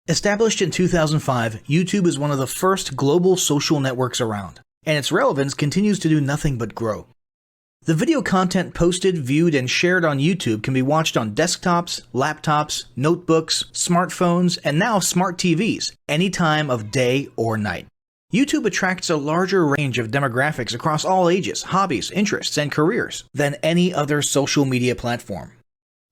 Established in 2005, YouTube is one of the first global social networks around, and its relevance continues to do nothing but grow. The video content posted, viewed, and shared on YouTube can be watched on desktops, laptops, notebooks, smartphones, and now smart TVs, any time of day or night. YouTube attracts a larger range of demographics across all ages, hobbies, interests, and careers than any other social media platform.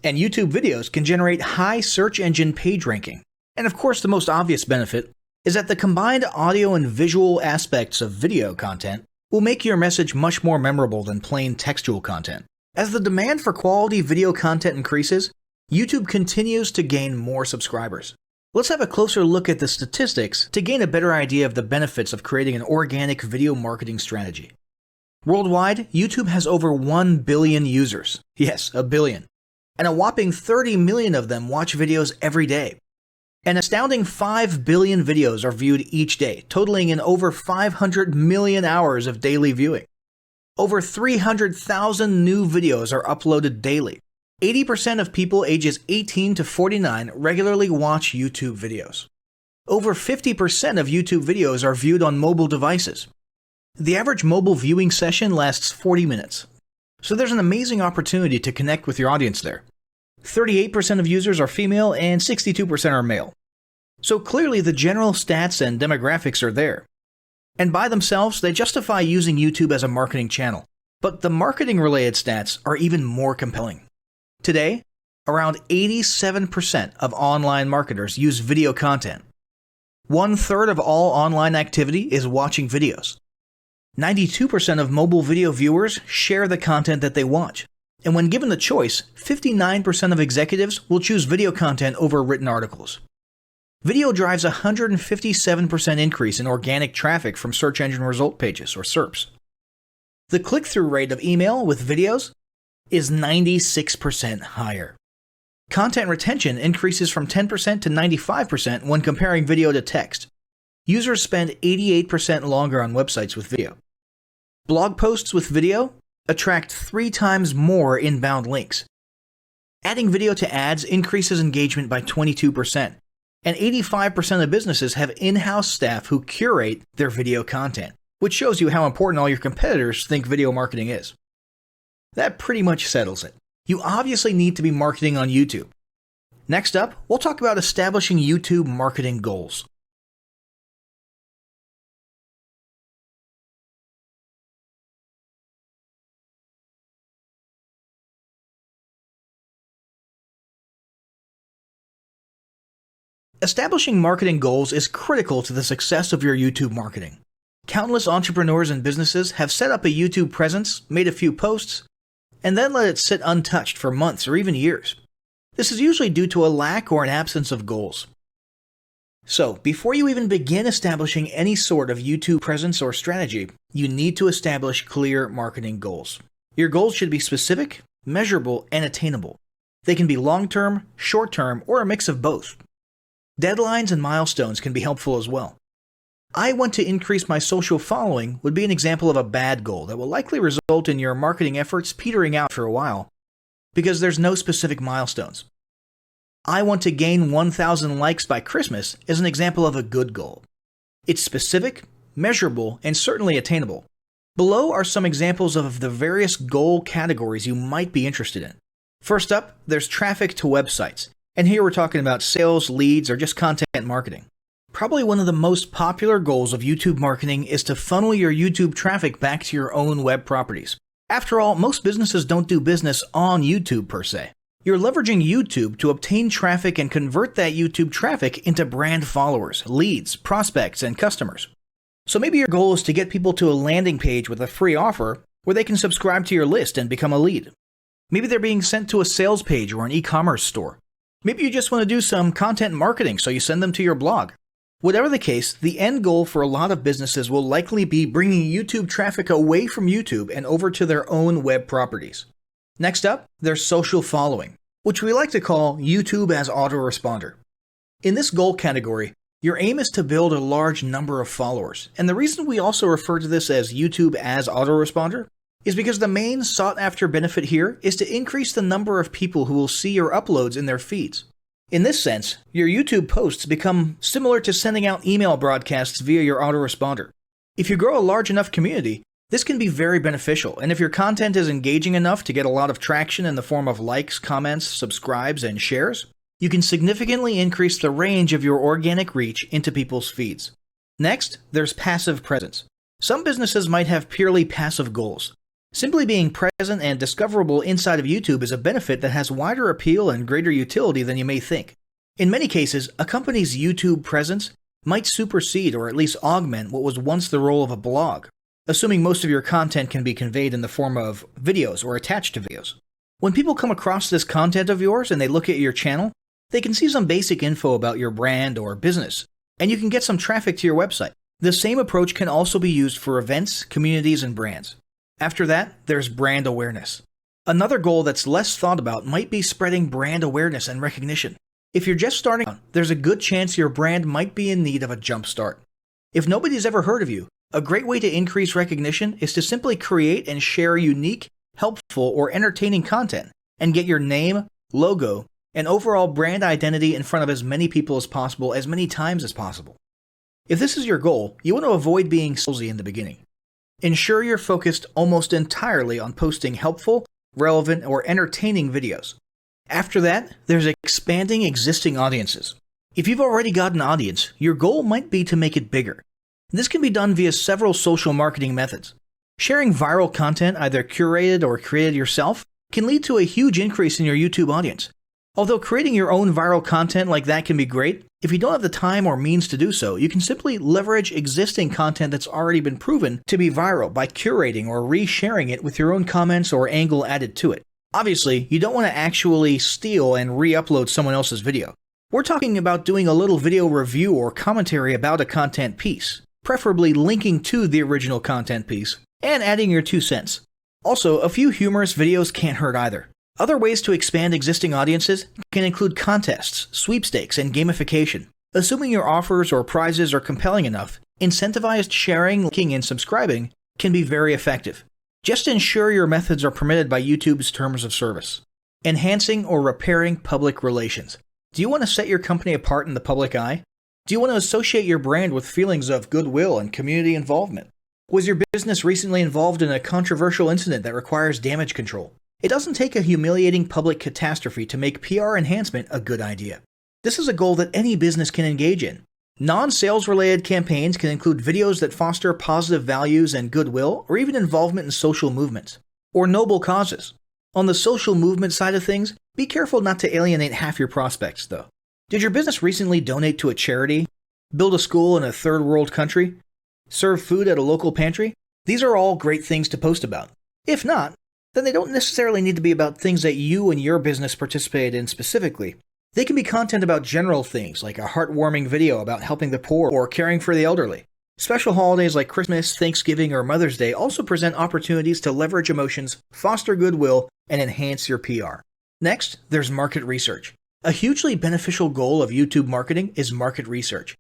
And YouTube videos can generate high search engine page ranking. And of course, the most obvious benefit is that the combined audio and visual aspects of video content will make your message much more memorable than plain textual content. As the demand for quality video content increases, YouTube continues to gain more subscribers. Let's have a closer look at the statistics to gain a better idea of the benefits of creating an organic video marketing strategy. Worldwide, YouTube has over 1 billion users. Yes, a billion. And a whopping 30 million of them watch videos every day. An astounding 5 billion videos are viewed each day, totaling in over 500 million hours of daily viewing. Over 300,000 new videos are uploaded daily. 80% of people ages 18 to 49 regularly watch YouTube videos. Over 50% of YouTube videos are viewed on mobile devices. The average mobile viewing session lasts 40 minutes. So there's an amazing opportunity to connect with your audience there. 38% of users are female and 62% are male. So clearly the general stats and demographics are there. And by themselves, they justify using YouTube as a marketing channel. But the marketing-related stats are even more compelling. Today, around 87% of online marketers use video content. 1/3 of all online activity is watching videos. 92% of mobile video viewers share the content that they watch. And when given the choice, 59% of executives will choose video content over written articles. Video drives a 157% increase in organic traffic from search engine result pages, or SERPs. The click-through rate of email with videos is 96% higher. Content retention increases from 10% to 95% when comparing video to text. Users spend 88% longer on websites with video. Blog posts with video attract 3 times more inbound links. Adding video to ads increases engagement by 22%, and 85% of businesses have in-house staff who curate their video content, which shows you how important all your competitors think video marketing is. That pretty much settles it. You obviously need to be marketing on YouTube. Next up, we'll talk about establishing YouTube marketing goals. Establishing marketing goals is critical to the success of your YouTube marketing. Countless entrepreneurs and businesses have set up a YouTube presence, made a few posts, and then let it sit untouched for months or even years. This is usually due to a lack or an absence of goals. So, before you even begin establishing any sort of YouTube presence or strategy, you need to establish clear marketing goals. Your goals should be specific, measurable, and attainable. They can be long-term, short-term, or a mix of both. Deadlines and milestones can be helpful as well. I want to increase my social following would be an example of a bad goal that will likely result in your marketing efforts petering out for a while because there's no specific milestones. I want to gain 1,000 likes by Christmas is an example of a good goal. It's specific, measurable, and certainly attainable. Below are some examples of the various goal categories you might be interested in. First up, there's traffic to websites. And here we're talking about sales, leads, or just content marketing. Probably one of the most popular goals of YouTube marketing is to funnel your YouTube traffic back to your own web properties. After all, most businesses don't do business on YouTube per se. You're leveraging YouTube to obtain traffic and convert that YouTube traffic into brand followers, leads, prospects, and customers. So maybe your goal is to get people to a landing page with a free offer where they can subscribe to your list and become a lead. Maybe they're being sent to a sales page or an e-commerce store. Maybe you just want to do some content marketing, so you send them to your blog. Whatever the case, the end goal for a lot of businesses will likely be bringing YouTube traffic away from YouTube and over to their own web properties. Next up, there's social following, which we like to call YouTube as autoresponder. In this goal category, your aim is to build a large number of followers, and the reason we also refer to this as YouTube as autoresponder is because the main sought-after benefit here is to increase the number of people who will see your uploads in their feeds. In this sense, your YouTube posts become similar to sending out email broadcasts via your autoresponder. If you grow a large enough community, this can be very beneficial, and if your content is engaging enough to get a lot of traction in the form of likes, comments, subscribes, and shares, you can significantly increase the range of your organic reach into people's feeds. Next, there's passive presence. Some businesses might have purely passive goals. Simply being present and discoverable inside of YouTube is a benefit that has wider appeal and greater utility than you may think. In many cases, a company's YouTube presence might supersede or at least augment what was once the role of a blog, assuming most of your content can be conveyed in the form of videos or attached to videos. When people come across this content of yours and they look at your channel, they can see some basic info about your brand or business, and you can get some traffic to your website. The same approach can also be used for events, communities, and brands. After that, there's brand awareness. Another goal that's less thought about might be spreading brand awareness and recognition. If you're just starting out, there's a good chance your brand might be in need of a jump start. If nobody's ever heard of you, a great way to increase recognition is to simply create and share unique, helpful, or entertaining content and get your name, logo, and overall brand identity in front of as many people as possible as many times as possible. If this is your goal, you want to avoid being salesy in the beginning. Ensure you're focused almost entirely on posting helpful, relevant, or entertaining videos. After that, there's expanding existing audiences. If you've already got an audience, your goal might be to make it bigger. This can be done via several social marketing methods. Sharing viral content, either curated or created yourself, can lead to a huge increase in your YouTube audience. Although creating your own viral content like that can be great, if you don't have the time or means to do so, you can simply leverage existing content that's already been proven to be viral by curating or resharing it with your own comments or angle added to it. Obviously, you don't want to actually steal and re-upload someone else's video. We're talking about doing a little video review or commentary about a content piece, preferably linking to the original content piece, and adding your 2 cents. Also, a few humorous videos can't hurt either. Other ways to expand existing audiences can include contests, sweepstakes, and gamification. Assuming your offers or prizes are compelling enough, incentivized sharing, liking, and subscribing can be very effective. Just ensure your methods are permitted by YouTube's terms of service. Enhancing or repairing public relations. Do you want to set your company apart in the public eye? Do you want to associate your brand with feelings of goodwill and community involvement? Was your business recently involved in a controversial incident that requires damage control? It doesn't take a humiliating public catastrophe to make PR enhancement a good idea. This is a goal that any business can engage in. Non-sales related campaigns can include videos that foster positive values and goodwill, or even involvement in social movements, or noble causes. On the social movement side of things, be careful not to alienate half your prospects, though. Did your business recently donate to a charity? Build a school in a third world country? Serve food at a local pantry? These are all great things to post about. If not, then they don't necessarily need to be about things that you and your business participate in specifically. They can be content about general things, like a heartwarming video about helping the poor or caring for the elderly. Special holidays like Christmas, Thanksgiving, or Mother's Day also present opportunities to leverage emotions, foster goodwill, and enhance your PR. Next, there's market research. A hugely beneficial goal of YouTube marketing is market research.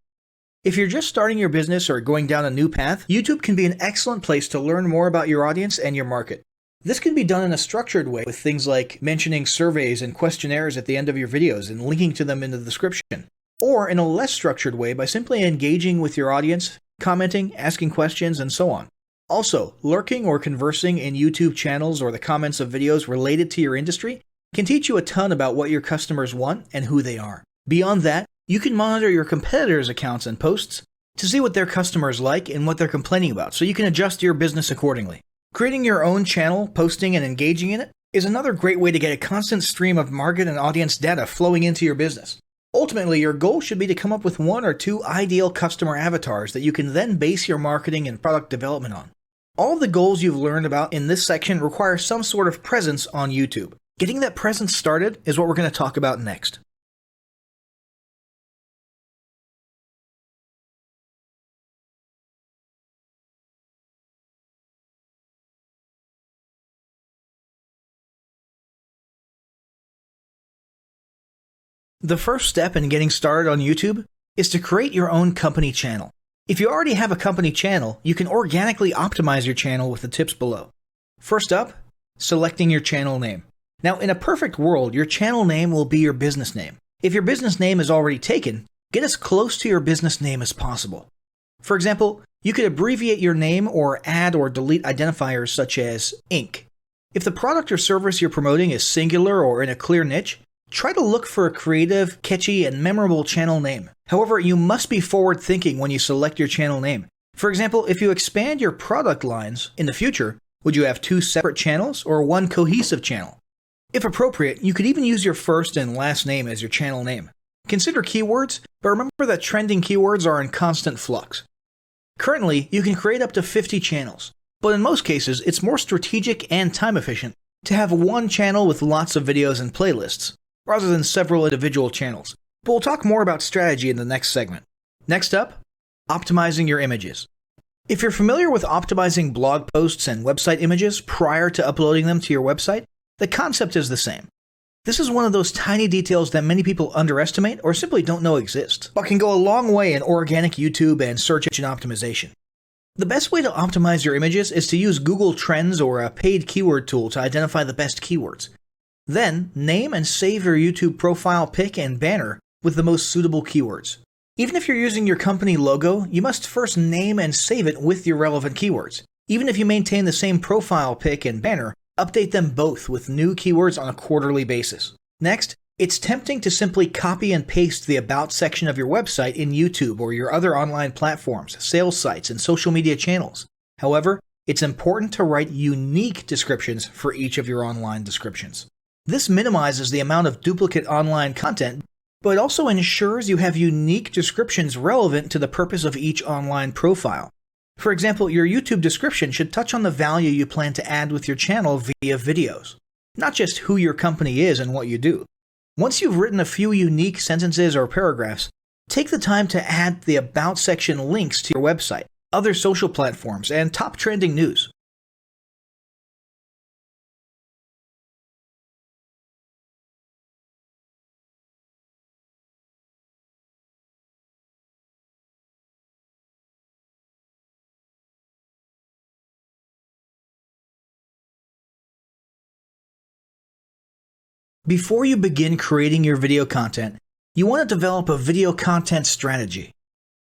If you're just starting your business or going down a new path, YouTube can be an excellent place to learn more about your audience and your market. This can be done in a structured way with things like mentioning surveys and questionnaires at the end of your videos and linking to them in the description, or in a less structured way by simply engaging with your audience, commenting, asking questions, and so on. Also, lurking or conversing in YouTube channels or the comments of videos related to your industry can teach you a ton about what your customers want and who they are. Beyond that, you can monitor your competitors' accounts and posts to see what their customers like and what they're complaining about, so you can adjust your business accordingly. Creating your own channel, posting, and engaging in it is another great way to get a constant stream of market and audience data flowing into your business. Ultimately, your goal should be to come up with 1 or 2 ideal customer avatars that you can then base your marketing and product development on. All of the goals you've learned about in this section require some sort of presence on YouTube. Getting that presence started is what we're going to talk about next. The first step in getting started on YouTube is to create your own company channel. If you already have a company channel, you can organically optimize your channel with the tips below. First up, selecting your channel name. Now, in a perfect world, your channel name will be your business name. If your business name is already taken, get as close to your business name as possible. For example, you could abbreviate your name or add or delete identifiers such as Inc. If the product or service you're promoting is singular or in a clear niche, try to look for a creative, catchy, and memorable channel name. However, you must be forward-thinking when you select your channel name. For example, if you expand your product lines in the future, would you have 2 separate channels or one cohesive channel? If appropriate, you could even use your first and last name as your channel name. Consider keywords, but remember that trending keywords are in constant flux. Currently, you can create up to 50 channels, but in most cases, it's more strategic and time efficient to have one channel with lots of videos and playlists, rather than several individual channels. But we'll talk more about strategy in the next segment. Next up, optimizing your images. If you're familiar with optimizing blog posts and website images prior to uploading them to your website, the concept is the same. This is one of those tiny details that many people underestimate or simply don't know exist, but can go a long way in organic YouTube and search engine optimization. The best way to optimize your images is to use Google Trends or a paid keyword tool to identify the best keywords. Then, name and save your YouTube profile pic and banner with the most suitable keywords. Even if you're using your company logo, you must first name and save it with your relevant keywords. Even if you maintain the same profile pic and banner, update them both with new keywords on a quarterly basis. Next, it's tempting to simply copy and paste the About section of your website in YouTube or your other online platforms, sales sites, and social media channels. However, it's important to write unique descriptions for each of your online descriptions. This minimizes the amount of duplicate online content, but it also ensures you have unique descriptions relevant to the purpose of each online profile. For example, your YouTube description should touch on the value you plan to add with your channel via videos, not just who your company is and what you do. Once you've written a few unique sentences or paragraphs, take the time to add the About section links to your website, other social platforms, and top trending news. Before you begin creating your video content, you want to develop a video content strategy.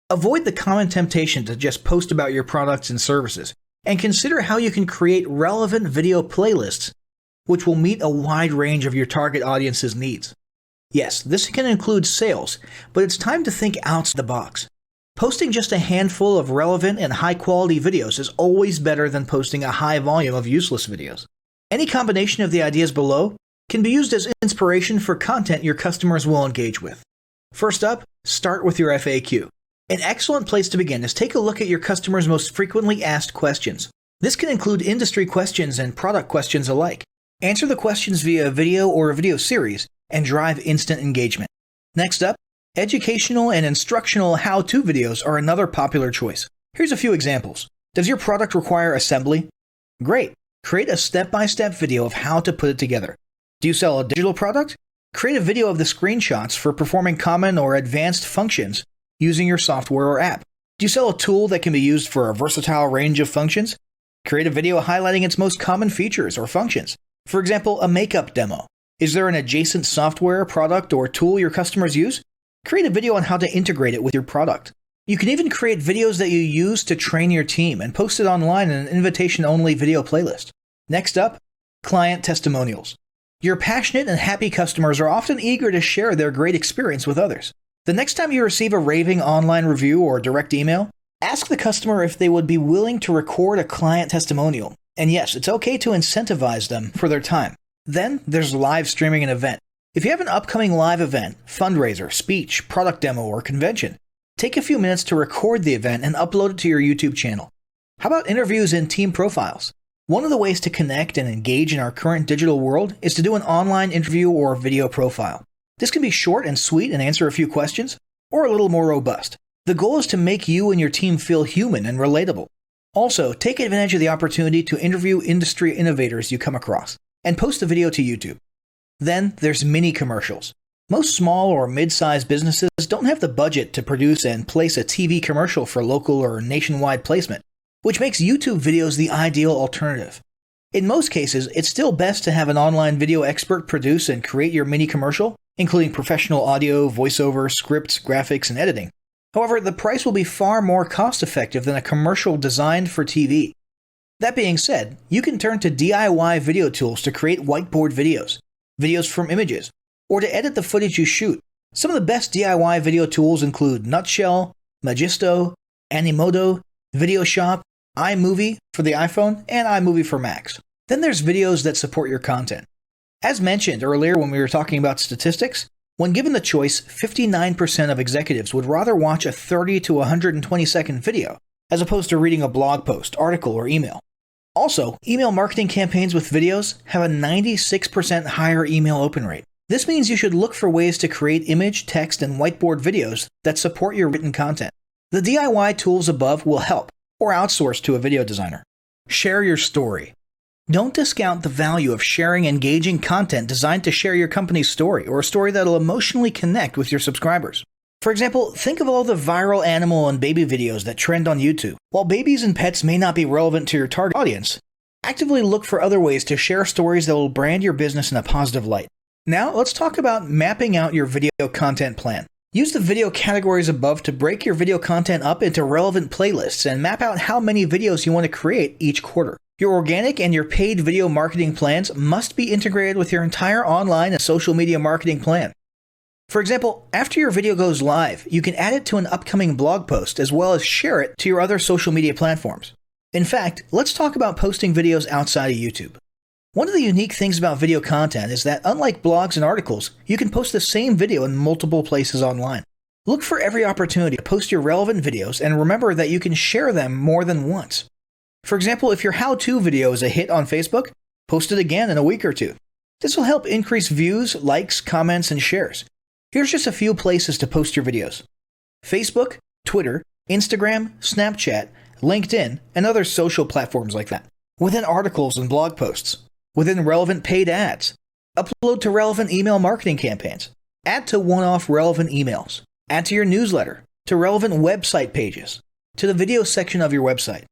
Avoid the common temptation to just post about your products and services, and consider how you can create relevant video playlists which will meet a wide range of your target audience's needs. Yes, this can include sales, but it's time to think outside the box. Posting just a handful of relevant and high-quality videos is always better than posting a high volume of useless videos. Any combination of the ideas below can be used as inspiration for content your customers will engage with. First up, start with your FAQ. An excellent place to begin is take a look at your customers' most frequently asked questions. This can include industry questions and product questions alike. Answer the questions via a video or a video series and drive instant engagement. Next up, educational and instructional how-to videos are another popular choice. Here's a few examples. Does your product require assembly? Great. Create a step-by-step video of how to put it together. Do you sell a digital product? Create a video of the screenshots for performing common or advanced functions using your software or app. Do you sell a tool that can be used for a versatile range of functions? Create a video highlighting its most common features or functions. For example, a makeup demo. Is there an adjacent software, product, or tool your customers use? Create a video on how to integrate it with your product. You can even create videos that you use to train your team and post it online in an invitation-only video playlist. Next up, client testimonials. Your passionate and happy customers are often eager to share their great experience with others. The next time you receive a raving online review or direct email, ask the customer if they would be willing to record a client testimonial. And yes, it's okay to incentivize them for their time. Then there's live streaming an event. If you have an upcoming live event, fundraiser, speech, product demo, or convention, take a few minutes to record the event and upload it to your YouTube channel. How about interviews and team profiles? One of the ways to connect and engage in our current digital world is to do an online interview or video profile. This can be short and sweet and answer a few questions, or a little more robust. The goal is to make you and your team feel human and relatable. Also, take advantage of the opportunity to interview industry innovators you come across, and post the video to YouTube. Then there's mini commercials. Most small or mid-sized businesses don't have the budget to produce and place a TV commercial for local or nationwide placement, which makes YouTube videos the ideal alternative. In most cases, it's still best to have an online video expert produce and create your mini commercial, including professional audio, voiceover, scripts, graphics, and editing. However, the price will be far more cost-effective than a commercial designed for TV. That being said, you can turn to DIY video tools to create whiteboard videos, videos from images, or to edit the footage you shoot. Some of the best DIY video tools include Nutshell, Magisto, Animoto, Videoshop, iMovie for the iPhone, and iMovie for Macs. Then there's videos that support your content. As mentioned earlier when we were talking about statistics, when given the choice, 59% of executives would rather watch a 30 to 120 second video as opposed to reading a blog post, article, or email. Also, email marketing campaigns with videos have a 96% higher email open rate. This means you should look for ways to create image, text, and whiteboard videos that support your written content. The DIY tools above will help, or outsource to a video designer. Share your story. Don't discount the value of sharing engaging content designed to share your company's story or a story that'll emotionally connect with your subscribers. For example, think of all the viral animal and baby videos that trend on YouTube. While babies and pets may not be relevant to your target audience, actively look for other ways to share stories that will brand your business in a positive light. Now, let's talk about mapping out your video content plan. Use the video categories above to break your video content up into relevant playlists and map out how many videos you want to create each quarter. Your organic and your paid video marketing plans must be integrated with your entire online and social media marketing plan. For example, after your video goes live, you can add it to an upcoming blog post as well as share it to your other social media platforms. In fact, let's talk about posting videos outside of YouTube. One of the unique things about video content is that unlike blogs and articles, you can post the same video in multiple places online. Look for every opportunity to post your relevant videos and remember that you can share them more than once. For example, if your how-to video is a hit on Facebook, post it again in a week or two. This will help increase views, likes, comments, and shares. Here's just a few places to post your videos: Facebook, Twitter, Instagram, Snapchat, LinkedIn, and other social platforms like that. Within articles and blog posts. Within relevant paid ads. Upload to relevant email marketing campaigns. Add to one-off relevant emails. Add to your newsletter. To relevant website pages. To the video section of your website.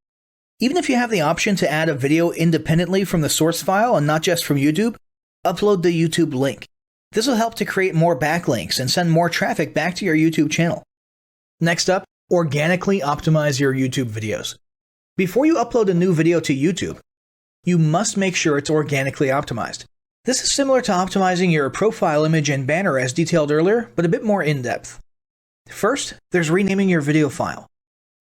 Even if you have the option to add a video independently from the source file and not just from YouTube, upload the YouTube link. This will help to create more backlinks and send more traffic back to your YouTube channel. Next up, organically optimize your YouTube videos. Before you upload a new video to YouTube, you must make sure it's organically optimized. This is similar to optimizing your profile image and banner as detailed earlier, but a bit more in-depth. First, there's renaming your video file.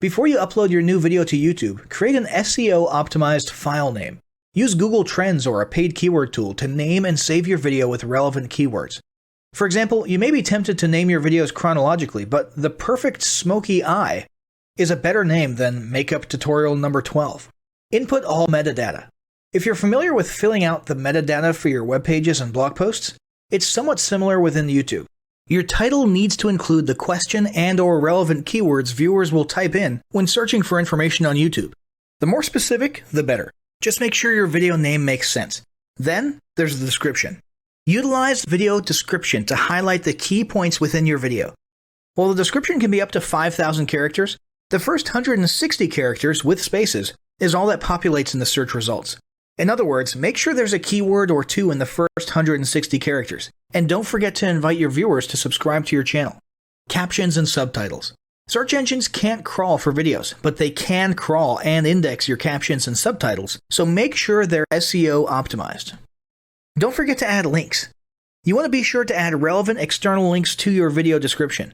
Before you upload your new video to YouTube, create an SEO-optimized file name. Use Google Trends or a paid keyword tool to name and save your video with relevant keywords. For example, you may be tempted to name your videos chronologically, but the perfect smoky eye is a better name than makeup tutorial number 12. Input all metadata. If you're familiar with filling out the metadata for your web pages and blog posts, it's somewhat similar within YouTube. Your title needs to include the question and/or relevant keywords viewers will type in when searching for information on YouTube. The more specific, the better. Just make sure your video name makes sense. Then, there's the description. Utilize video description to highlight the key points within your video. While the description can be up to 5,000 characters, the first 160 characters with spaces is all that populates in the search results. In other words, make sure there's a keyword or two in the first 160 characters, and don't forget to invite your viewers to subscribe to your channel. Captions and subtitles. Search engines can't crawl for videos, but they can crawl and index your captions and subtitles, so make sure they're SEO optimized. Don't forget to add links. You want to be sure to add relevant external links to your video description.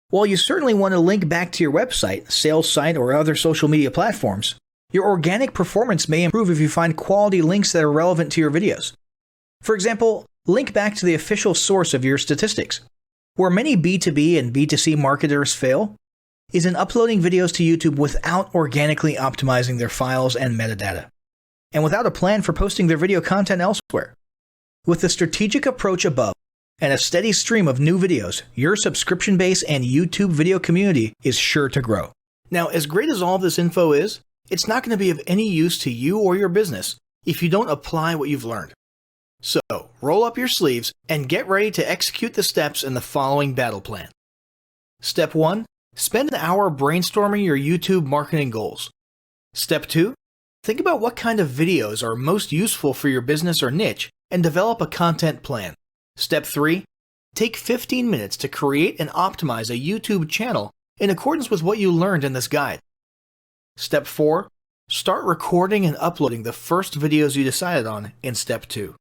While you certainly want to link back to your website, sales site, or other social media platforms, your organic performance may improve if you find quality links that are relevant to your videos. For example, link back to the official source of your statistics. Where many B2B and B2C marketers fail is in uploading videos to YouTube without organically optimizing their files and metadata, and without a plan for posting their video content elsewhere. With the strategic approach above and a steady stream of new videos, your subscription base and YouTube video community is sure to grow. Now, as great as all this info is, it's not going to be of any use to you or your business if you don't apply what you've learned. So, roll up your sleeves and get ready to execute the steps in the following battle plan. Step 1. Spend an hour brainstorming your YouTube marketing goals. Step 2. Think about what kind of videos are most useful for your business or niche and develop a content plan. Step 3. Take 15 minutes to create and optimize a YouTube channel in accordance with what you learned in this guide. Step 4. Start recording and uploading the first videos you decided on in Step 2.